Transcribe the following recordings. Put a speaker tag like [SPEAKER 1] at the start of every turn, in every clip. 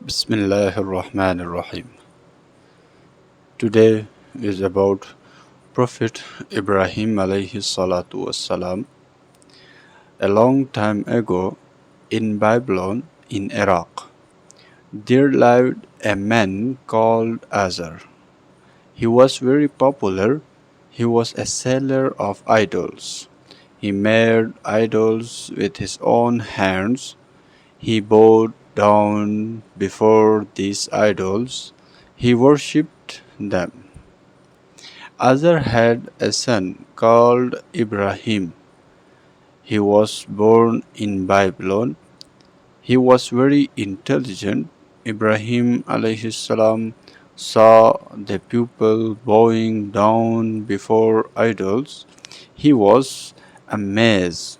[SPEAKER 1] Bismillahir-Rahmanir-Rahim. Today is about Prophet Ibrahim alayhi salatu wassalam. A long time ago in Babylon in Iraq, there lived a man called Azar. He was very popular. He was a seller of idols. He made idols with his own hands. He bowed down before these idols. He worshipped them. Azar had a son called Ibrahim. He was born in Babylon. He was very intelligent. Ibrahim alayhi salam saw the people bowing down before idols. He was amazed.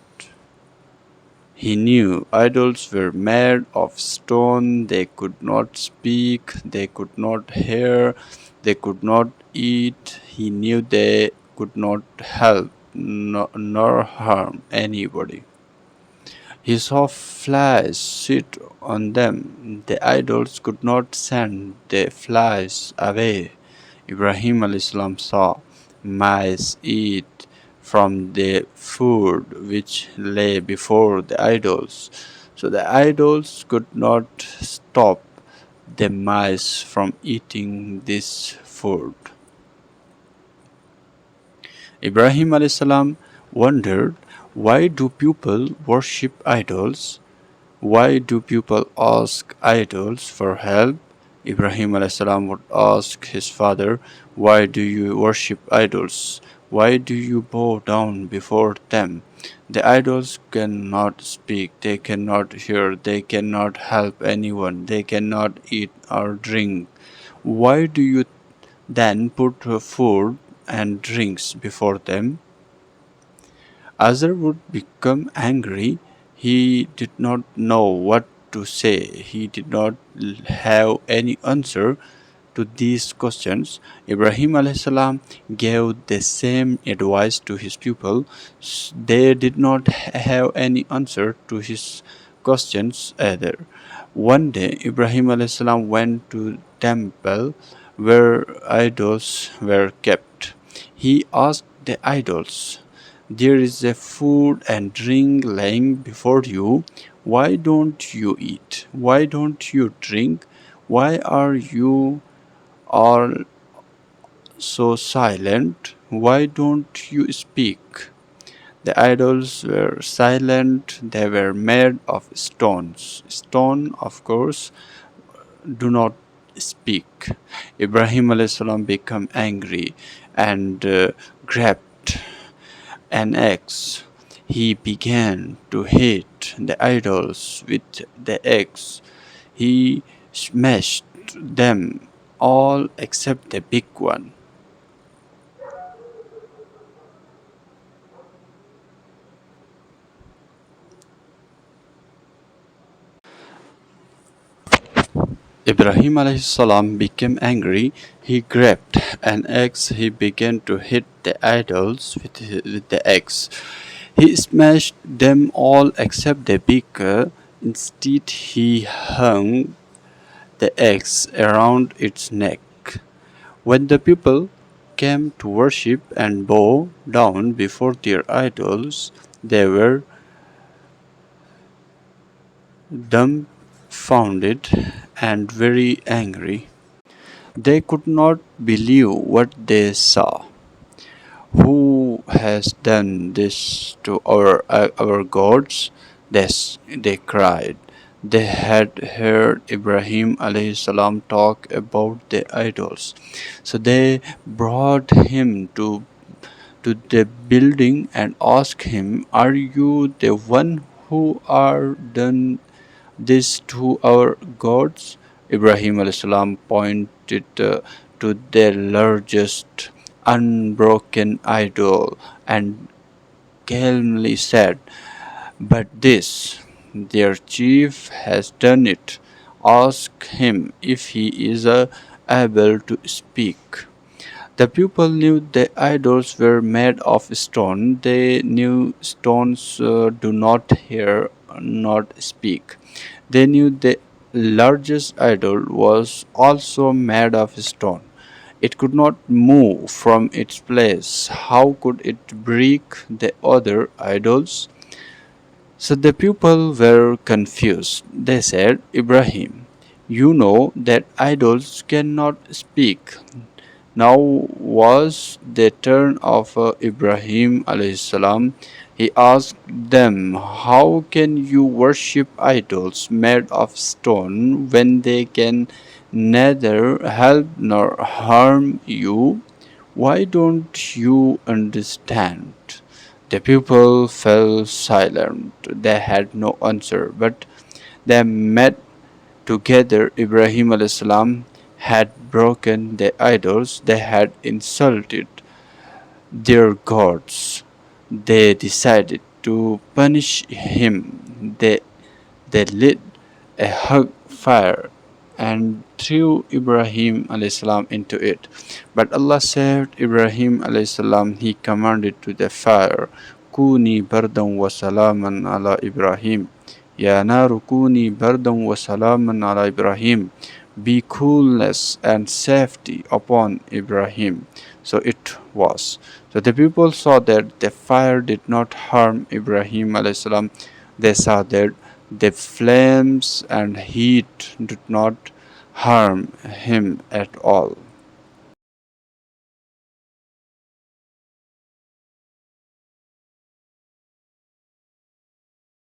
[SPEAKER 1] He knew idols were made of stone. They could not speak, they could not hear, they could not eat. He knew they could not help nor harm anybody. He saw flies sit on them. The idols could not send the flies away. Ibrahim alayhis salam saw mice eat from the food which lay before the idols. So the idols could not stop the mice from eating this food. Ibrahim alayhis salam wondered, why do people worship idols? Why do people ask idols for help? Ibrahim alayhis salam would ask his father, why do you worship idols? Why do you bow down before them? The idols cannot speak, they cannot hear, they cannot help anyone, they cannot eat or drink. Why do you then put food and drinks before them? Azar would become angry. He did not know what to say. He did not have any answer to these questions. Ibrahim alayhis salam gave the same advice to his pupil. They did not have any answer to his questions either. One day Ibrahim alayhis salam went to temple where idols were kept. He asked the idols, there is a food and drink lying before you. Why don't you eat? Why don't you drink? Why are you all so silent? Why don't you speak? The idols were silent. They were made of stones. Stone, of course, do not speak. Ibrahim alayhis salam became angry and grabbed an axe. He began to hit the idols with the axe. He smashed them all except the big one. Ibrahim alayhis salam became angry. He grabbed an axe. He began to hit the idols with the axe. He smashed them all except the beaker. Instead, he hung the axe around its neck. When the people came to worship and bow down before their idols, they were dumbfounded and very angry. They could not believe what they saw. Who has done this to our gods? They cried. They had heard Ibrahim alayhi salam talk about the idols. So they brought him to the building and asked him, are you the one who are done this to our gods? Ibrahim alayhis salam pointed to the largest unbroken idol and calmly said, but this, their chief has done it. Ask him if he is able to speak. The people knew the idols were made of stone. They knew stones do not hear, not speak. They knew largest idol was also made of stone. It could not move from its place. How could it break the other idols? So the people were confused. They said, Ibrahim, you know that idols cannot speak. Now was the turn of Ibrahim alayhi salam. He asked them, how can you worship idols made of stone when they can neither help nor harm you? Why don't you understand? The people fell silent. They had no answer, but they met together. Ibrahim alayhi salam had broken the idols, they had insulted their gods. They decided to punish him. They lit a hug fire and threw Ibrahim alayhi salam into it. But Allah saved Ibrahim alayhi salam. He commanded to the fire, Kuni bardan wa salaman ala Ibrahim. Ya naru kuni bardan wa salaman ala Ibrahim. Be coolness and safety upon Ibrahim. So it was. So the people saw that the fire did not harm Ibrahim alayhi salam. They saw that the flames and heat did not harm him at all.